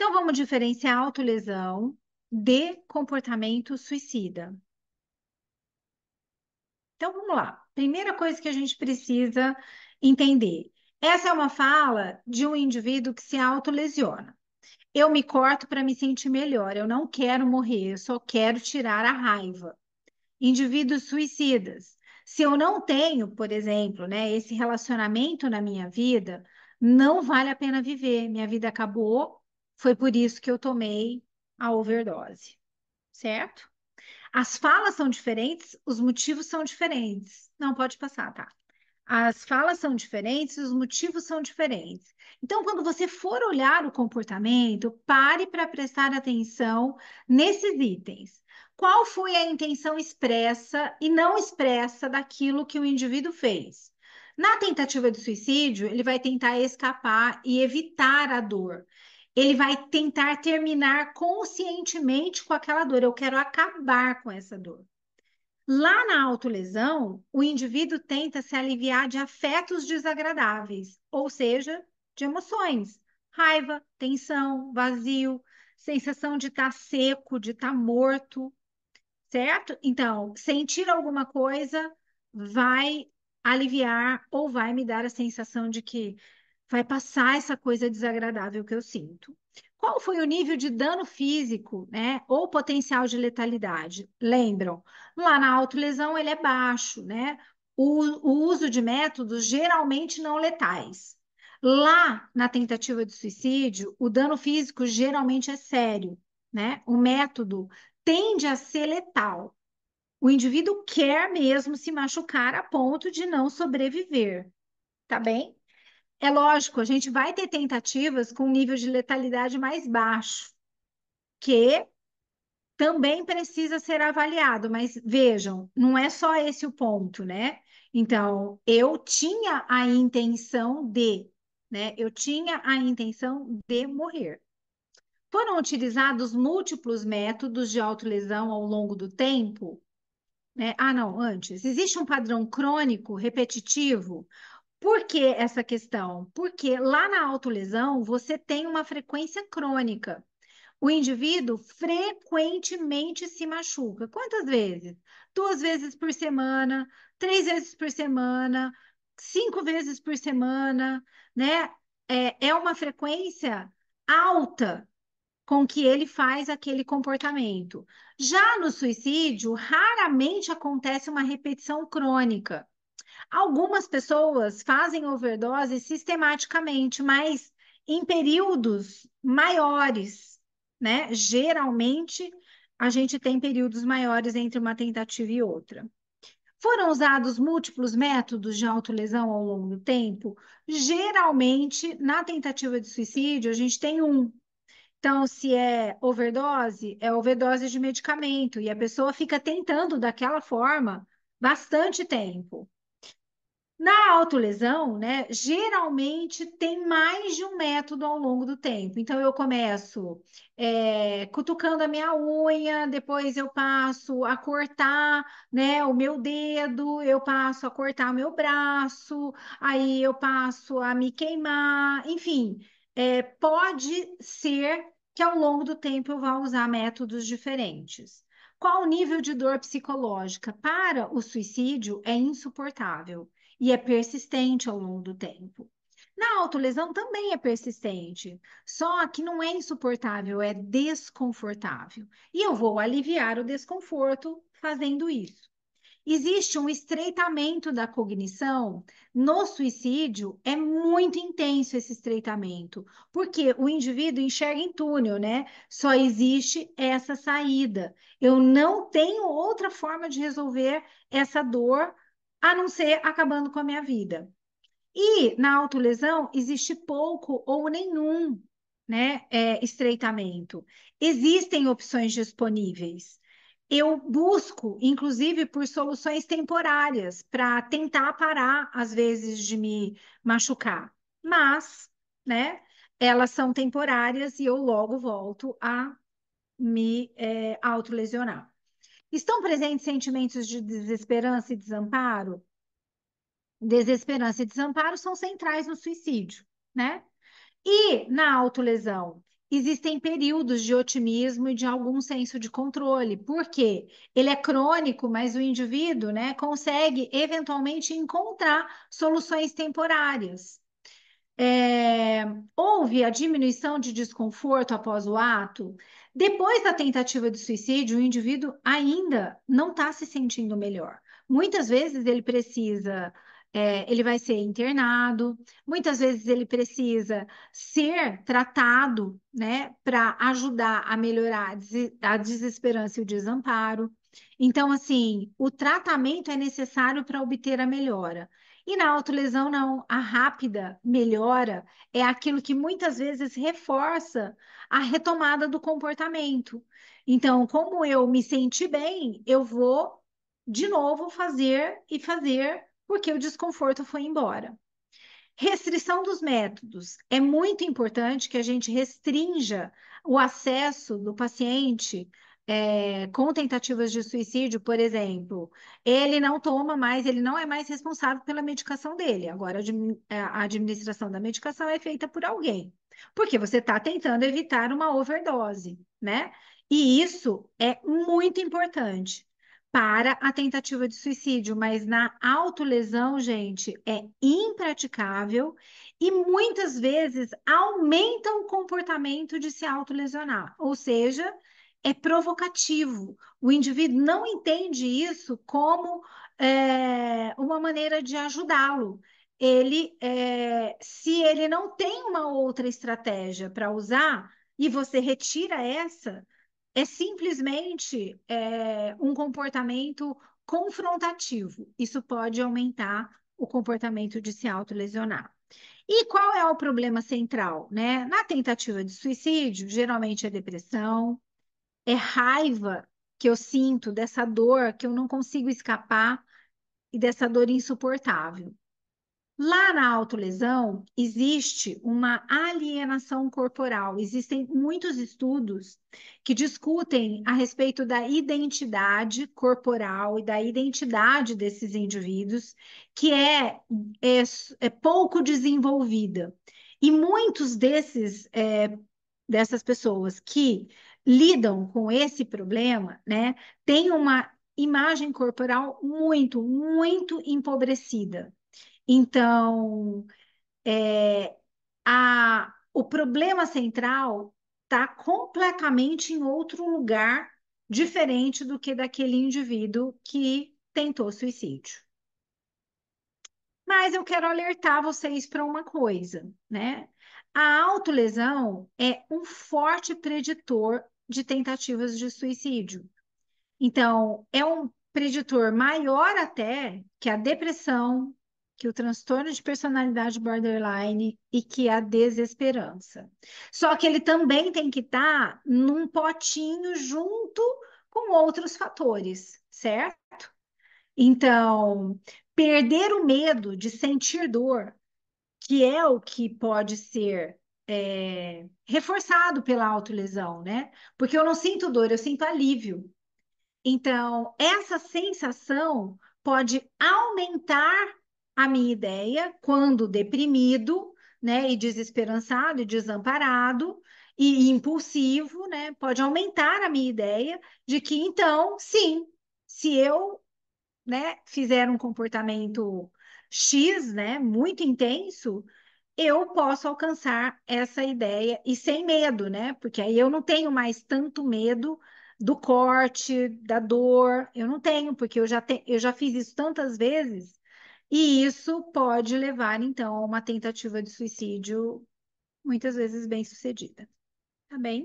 Então, vamos diferenciar autolesão de comportamento suicida. Então, vamos lá. Primeira coisa que a gente precisa entender. Essa é uma fala de um indivíduo que se autolesiona. Eu me corto para me sentir melhor. Eu não quero morrer, eu só quero tirar a raiva. Indivíduos suicidas. Se eu não tenho, por exemplo, né, esse relacionamento na minha vida, não vale a pena viver. Minha vida acabou, foi por isso que eu tomei a overdose, certo? As falas são diferentes, os motivos são diferentes. Não pode passar, tá? As falas são diferentes, os motivos são diferentes. Então, quando você for olhar o comportamento, pare para prestar atenção nesses itens. Qual foi a intenção expressa e não expressa daquilo que o indivíduo fez? Na tentativa de suicídio, ele vai tentar escapar e evitar a dor. Ele vai tentar terminar conscientemente com aquela dor. Eu quero acabar com essa dor. Lá na autolesão, o indivíduo tenta se aliviar de afetos desagradáveis, ou seja, de emoções, raiva, tensão, vazio, sensação de estar seco, de estar morto, certo? Então, sentir alguma coisa vai aliviar ou vai me dar a sensação de que vai passar essa coisa desagradável que eu sinto. Qual foi o nível de dano físico, né, ou potencial de letalidade? Lembram? Lá na autolesão ele é baixo, né? O uso de métodos geralmente não letais. Lá na tentativa de suicídio, o dano físico geralmente é sério, né? O método tende a ser letal. O indivíduo quer mesmo se machucar a ponto de não sobreviver, tá bem? É lógico, a gente vai ter tentativas com nível de letalidade mais baixo, que também precisa ser avaliado, mas vejam, não é só esse o ponto, né? Então, eu tinha a intenção de, né? Eu tinha a intenção de morrer. Foram utilizados múltiplos métodos de autolesão ao longo do tempo, né? Ah, não, antes. Existe um padrão crônico repetitivo. Por que essa questão? Porque lá na autolesão você tem uma frequência crônica. O indivíduo frequentemente se machuca. Quantas vezes? 2 vezes por semana, 3 vezes por semana, 5 vezes por semana, né? É uma frequência alta com que ele faz aquele comportamento. Já no suicídio, raramente acontece uma repetição crônica. Algumas pessoas fazem overdose sistematicamente, mas em períodos maiores, né? Geralmente, a gente tem períodos maiores entre uma tentativa e outra. Foram usados múltiplos métodos de autolesão ao longo do tempo? Geralmente, na tentativa de suicídio, a gente tem um. Então, se é overdose de medicamento, e a pessoa fica tentando daquela forma bastante tempo. Na autolesão, né, geralmente tem mais de um método ao longo do tempo. Então, eu começo cutucando a minha unha, depois eu passo a cortar, né, o meu dedo, eu passo a cortar o meu braço, aí eu passo a me queimar, enfim, pode ser que ao longo do tempo eu vá usar métodos diferentes. Qual o nível de dor psicológica? Para o suicídio é insuportável e é persistente ao longo do tempo. Na autolesão também é persistente, só que não é insuportável, é desconfortável. E eu vou aliviar o desconforto fazendo isso. Existe um estreitamento da cognição. No suicídio, é muito intenso esse estreitamento, porque o indivíduo enxerga em túnel, né? Só existe essa saída. Eu não tenho outra forma de resolver essa dor a não ser acabando com a minha vida. E na autolesão existe pouco ou nenhum, né, estreitamento. Existem opções disponíveis. Eu busco, inclusive, por soluções temporárias para tentar parar, às vezes, de me machucar. Mas, né, elas são temporárias e eu logo volto a me autolesionar. Estão presentes sentimentos de desesperança e desamparo? Desesperança e desamparo são centrais no suicídio, né? E na autolesão, existem períodos de otimismo e de algum senso de controle. Por quê? Ele é crônico, mas o indivíduo, né, consegue eventualmente encontrar soluções temporárias. É, houve a diminuição de desconforto após o ato. Depois da tentativa de suicídio, o indivíduo ainda não está se sentindo melhor. Muitas vezes ele precisa, ele vai ser internado, muitas vezes ele precisa ser tratado, né, para ajudar a melhorar a desesperança e o desamparo. Então, assim, o tratamento é necessário para obter a melhora. E na autolesão, não. A rápida melhora é aquilo que muitas vezes reforça a retomada do comportamento. Então, como eu me senti bem, eu vou de novo fazer e fazer porque o desconforto foi embora. Restrição dos métodos. É muito importante que a gente restrinja o acesso do paciente com tentativas de suicídio, por exemplo. Ele não toma mais, ele não é mais responsável pela medicação dele. Agora, a administração da medicação é feita por alguém, porque você está tentando evitar uma overdose, né? E isso é muito importante para a tentativa de suicídio, mas na autolesão, gente, é impraticável e muitas vezes aumenta o comportamento de se autolesionar, ou seja, é provocativo. O indivíduo não entende isso como uma maneira de ajudá-lo. Se ele não tem uma outra estratégia para usar e você retira essa, é simplesmente um comportamento confrontativo. Isso pode aumentar o comportamento de se autolesionar. E qual é o problema central, né? Na tentativa de suicídio, geralmente é depressão, é raiva que eu sinto dessa dor que eu não consigo escapar e dessa dor insuportável. Lá na autolesão, existe uma alienação corporal. Existem muitos estudos que discutem a respeito da identidade corporal e da identidade desses indivíduos, que é, é pouco desenvolvida. E muitos dessas pessoas que lidam com esse problema, né, têm uma imagem corporal muito empobrecida. Então, o problema central está completamente em outro lugar, diferente do que daquele indivíduo que tentou suicídio. Mas eu quero alertar vocês para uma coisa, né? A autolesão é um forte preditor de tentativas de suicídio. Então, é um preditor maior até que a depressão, que o transtorno de personalidade borderline e que a desesperança. Só que ele também tem que estar num potinho junto com outros fatores, certo? Então, perder o medo de sentir dor, que é o que pode ser reforçado pela autolesão, né? Porque eu não sinto dor, eu sinto alívio. Então, essa sensação pode aumentar a minha ideia quando deprimido, né, e desesperançado e desamparado e impulsivo, né, pode aumentar a minha ideia de que então, sim, se eu, né, fizer um comportamento X, né, muito intenso, eu posso alcançar essa ideia e sem medo, né? Porque aí eu não tenho mais tanto medo do corte, da dor. Eu não tenho, porque eu já fiz isso tantas vezes, e isso pode levar, então, a uma tentativa de suicídio, muitas vezes bem-sucedida. Tá bem?